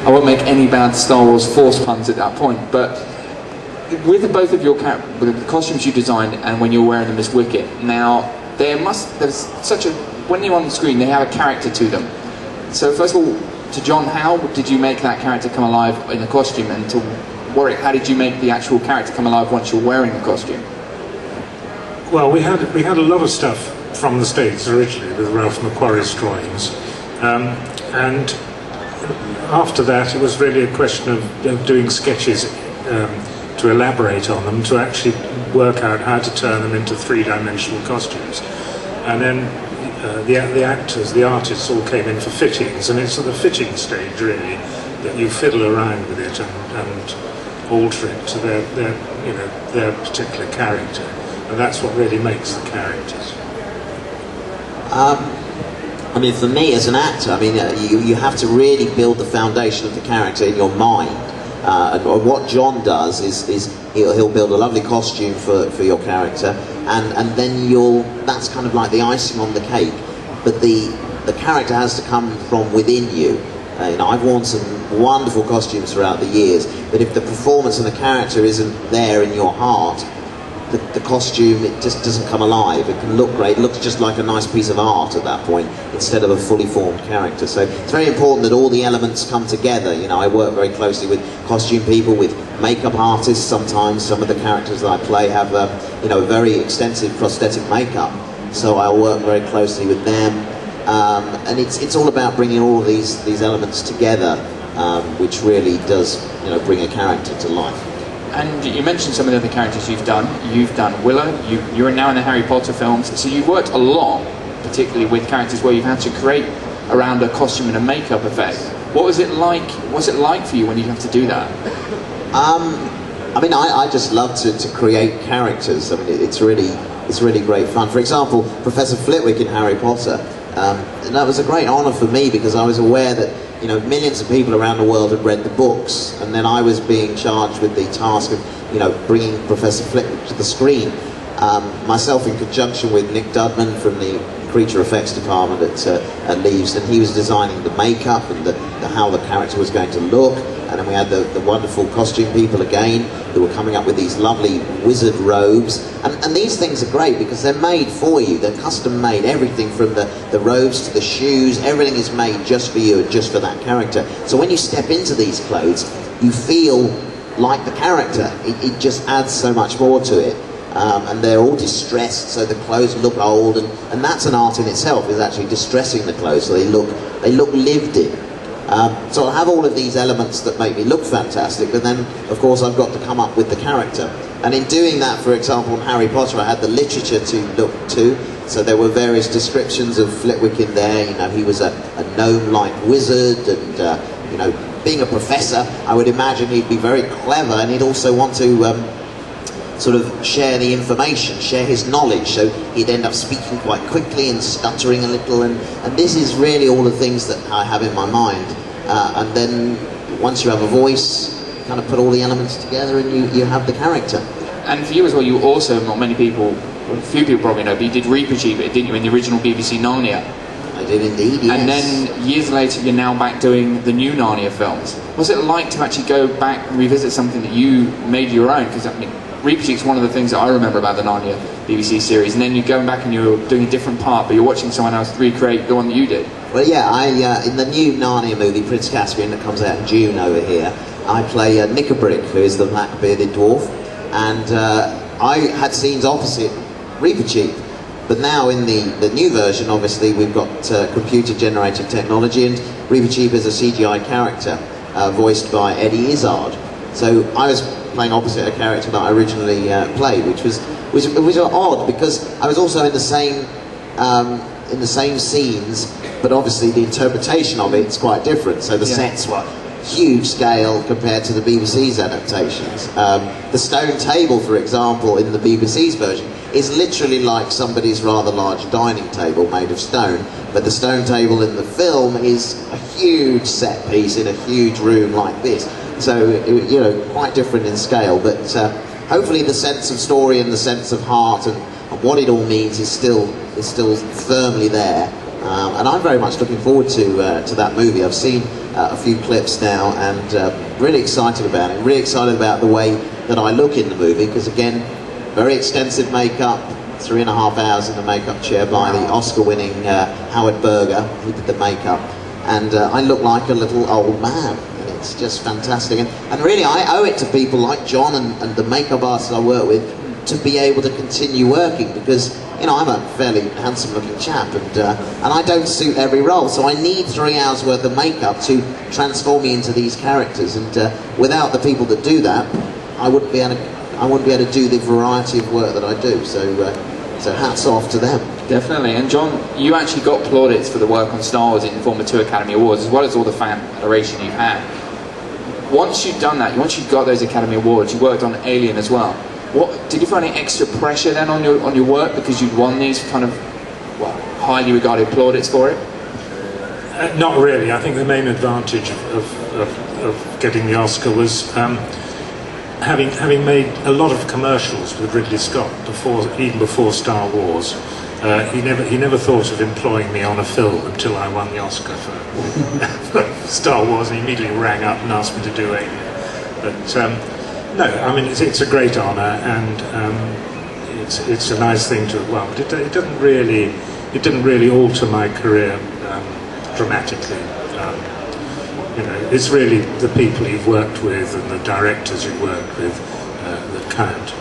I won't make any bad Star Wars Force puns at that point, but with both of your with the costumes you designed and when you're wearing them as Wicket, now there's such a, when they're on the screen, they have a character to them. So first of all, to John, how did you make that character come alive in the costume? And to Warwick, how did you make the actual character come alive once you're wearing the costume? Well, we had a lot of stuff from the States originally with Ralph McQuarrie's drawings, and after that it was really a question of doing sketches to elaborate on them, to actually work out how to turn them into three-dimensional costumes. And then the actors, the artists all came in for fittings, and it's at the fitting stage really that you fiddle around with it and alter it to their particular character, and that's what really makes the characters. I mean, for me as an actor, I mean, you have to really build the foundation of the character in your mind. And what John does is he'll build a lovely costume for your character, and then that's kind of like the icing on the cake. But the character has to come from within you. You know, I've worn some wonderful costumes throughout the years, but if the performance and the character isn't there in your heart, the costume, it just doesn't come alive. It can look great, it looks just like a nice piece of art at that point, instead of a fully formed character. So it's very important that all the elements come together. You know, I work very closely with costume people, with makeup artists. Sometimes some of the characters that I play have, you know, very extensive prosthetic makeup, so I'll work very closely with them. And it's all about bringing all of these elements together, which really does, you know, bring a character to life. And you mentioned some of the other characters you've done. You've done Willow, you're now in the Harry Potter films, so you've worked a lot, particularly with characters where you've had to create around a costume and a makeup effect. What was it like? What's it like for you when you have to do that? I mean, I just love to create characters. I mean, it's really great fun. For example, Professor Flitwick in Harry Potter, and that was a great honour for me, because I was aware that, you know, millions of people around the world had read the books, and then I was being charged with the task of, you know, bringing Professor Flitwick to the screen. Myself, in conjunction with Nick Dudman from the creature effects department at Leaves, and he was designing the makeup and how the character was going to look. And then we had the wonderful costume people again, who were coming up with these lovely wizard robes. And these things are great because they're made for you. They're custom made. Everything from the robes to the shoes, everything is made just for you and just for that character. So when you step into these clothes, you feel like the character. It just adds so much more to it. And they're all distressed, so the clothes look old, and that's an art in itself, is actually distressing the clothes so they look lived in. So I have all of these elements that make me look fantastic, but then of course I've got to come up with the character. And in doing that, for example, in Harry Potter, I had the literature to look to, so there were various descriptions of Flitwick in there. You know, he was a gnome-like wizard, and you know, being a professor, I would imagine he'd be very clever, and he'd also want to sort of share the information, share his knowledge, so he'd end up speaking quite quickly and stuttering a little, and this is really all the things that I have in my mind. And then once you have a voice, you kind of put all the elements together and you have the character. And for you as well, you also, not many people, a few people probably know, but you did Reaper-Cheap it, didn't you, in the original BBC Narnia? I did indeed, yes. And then years later you're now back doing the new Narnia films. What's it like to actually go back and revisit something that you made your own? Because I mean, Reaper-Cheap's one of the things that I remember about the Narnia BBC series, and then you're going back and you're doing a different part, but you're watching someone else recreate the one that you did. Well, yeah, in the new Narnia movie, Prince Caspian, that comes out in June over here, I play Knickerbrick, who is the black-bearded dwarf, and I had scenes opposite Reaper-Cheap, but now in the new version, obviously, we've got computer-generated technology, and Reaper-Cheap is a CGI character, voiced by Eddie Izzard. So I was playing opposite a character that I originally played, which was odd, because I was also in the same scenes, but obviously the interpretation of it's quite different. So the sets were huge scale compared to the BBC's adaptations. The stone table, for example, in the BBC's version is literally like somebody's rather large dining table made of stone, but the stone table in the film is a huge set piece in a huge room like this. So, you know, quite different in scale, but hopefully the sense of story and the sense of heart and what it all means is still firmly there. And I'm very much looking forward to that movie. I've seen a few clips now, and really excited about it. Really excited about the way that I look in the movie, because again, very extensive makeup, 3.5 hours in the makeup chair by the Oscar-winning Howard Berger, who did the makeup, and I look like a little old man. It's just fantastic, and really I owe it to people like John and the makeup artists I work with to be able to continue working, because you know I'm a fairly handsome looking chap, and I don't suit every role, so I need 3 hours worth of makeup to transform me into these characters, and without the people that do that, I wouldn't be able to do the variety of work that I do. So hats off to them. Definitely. And John, you actually got plaudits for the work on Star Wars in the form of 2 Academy Awards, as well as all the fan adoration you've had. Once you've done that, once you got those Academy Awards, you worked on Alien as well. Did you find any extra pressure then on your work because you'd won these kind of highly regarded plaudits for it? Not really. I think the main advantage of getting the Oscar was having made a lot of commercials with Ridley Scott even before Star Wars. He never thought of employing me on a film until I won the Oscar for Star Wars, and he immediately rang up and asked me to do Alien. But no, I mean it's a great honour, and it's a nice thing to. Well, it didn't really alter my career dramatically. You know, it's really the people you've worked with and the directors you've worked with that count.